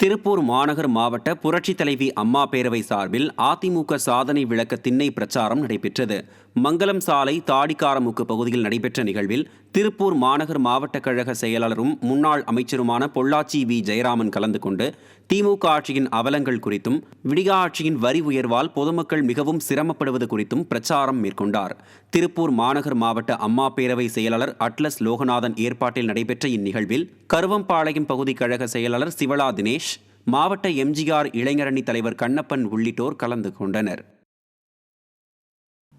திருப்பூர் மாநகர் மாவட்ட புரட்சித் தலைவி அம்மா பேரவை சார்பில் அதிமுக சாதனை விளக்க திண்ணை பிரச்சாரம் நடைபெற்றது. மங்கலம் சாலை தாடிக்காரமுக்கு பகுதியில் நடைபெற்ற நிகழ்வில் திருப்பூர் மாநகர் மாவட்ட கழக செயலாளரும் முன்னாள் அமைச்சருமான பொள்ளாச்சி வி ஜெயராமன் கலந்து கொண்டு திமுக ஆட்சியின் அவலங்கள் குறித்தும் விடியா ஆட்சியின் வரி உயர்வால் பொதுமக்கள் மிகவும் சிரமப்படுவது குறித்தும் பிரச்சாரம் மேற்கொண்டார். திருப்பூர் மாநகர் மாவட்ட அம்மா பேரவை செயலாளர் அட்லஸ் லோகநாதன் ஏற்பாட்டில் நடைபெற்ற இந்நிகழ்வில் கருவம்பாளையம் பகுதி கழக செயலாளர் சிவலா தினேஷ், மாவட்ட எம்ஜிஆர் இளைஞரணி தலைவர் கண்ணப்பன் உள்ளிட்டோர் கலந்து கொண்டனர்.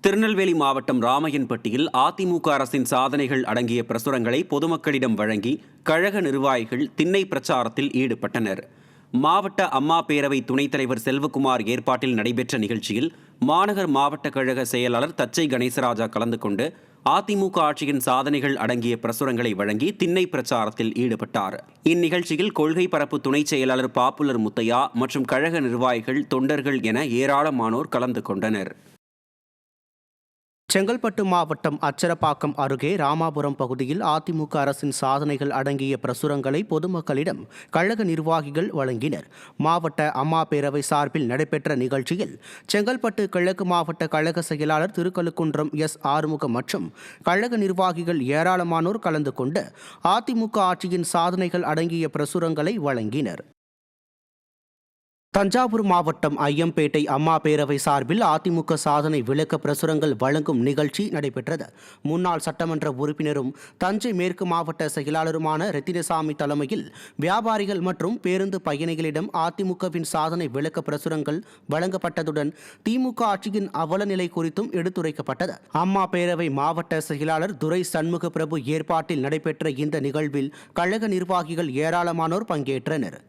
திருநெல்வேலி மாவட்டம் ராமையன்பட்டியில் அதிமுக அரசின் சாதனைகள் அடங்கிய பிரசுரங்களை பொதுமக்களிடம் வழங்கி கழக நிர்வாகிகள் திண்ணை பிரச்சாரத்தில் ஈடுபட்டனர். மாவட்ட அம்மா பேரவை துணைத் தலைவர் செல்வகுமார் ஏற்பாட்டில் நடைபெற்ற நிகழ்ச்சியில் மாநகர் மாவட்ட கழக செயலாளர் தச்சை கணேசராஜா கலந்து கொண்டு அதிமுக ஆட்சியின் சாதனைகள் அடங்கிய பிரசுரங்களை வழங்கி திண்ணை பிரச்சாரத்தில் ஈடுபட்டார். இந்நிகழ்ச்சியில் கொள்கை பரப்பு துணைச் செயலாளர் பாப்புலர் முத்தையா மற்றும் கழக நிர்வாகிகள், தொண்டர்கள் என ஏராளமானோர் கலந்து கொண்டனர். செங்கல்பட்டு மாவட்டம் அச்சரப்பாக்கம் அருகே ராமாபுரம் பகுதியில் அதிமுக அரசின் சாதனைகள் அடங்கிய பிரசுரங்களை பொதுமக்களிடம் கழக நிர்வாகிகள் வழங்கினர். மாவட்ட அம்மா பேரவை சார்பில் நடைபெற்ற நிகழ்ச்சியில் செங்கல்பட்டு கிழக்கு மாவட்ட கழக செயலாளர் திருக்கழுக்குன்றம் எஸ். ஆறுமுகம் மற்றும் கழக நிர்வாகிகள் ஏராளமானோர் கலந்து கொண்டு அதிமுக ஆட்சியின் சாதனைகள் அடங்கிய பிரசுரங்களை வழங்கினர். தஞ்சாவூர் மாவட்டம் ஐயம்பேட்டை அம்மா பேரவை சார்பில் அதிமுக சாதனை விளக்க பிரசுரங்கள் வழங்கும் நிகழ்ச்சி நடைபெற்றது. முன்னாள் சட்டமன்ற உறுப்பினரும் தஞ்சை மேற்கு மாவட்ட செயலாளருமான ரத்தினசாமி தலைமையில் வியாபாரிகள் மற்றும் பேருந்து பயணிகளிடம் அதிமுகவின் சாதனை விளக்க பிரசுரங்கள் வழங்கப்பட்டதுடன் திமுக ஆட்சியின் அவல நிலை குறித்தும் எடுத்துரைக்கப்பட்டது. அம்மா பேரவை மாவட்ட செயலாளர் துரை சண்முக பிரபு ஏற்பாட்டில் நடைபெற்ற இந்த நிகழ்வில் கழக நிர்வாகிகள் ஏராளமானோர் பங்கேற்றனர்.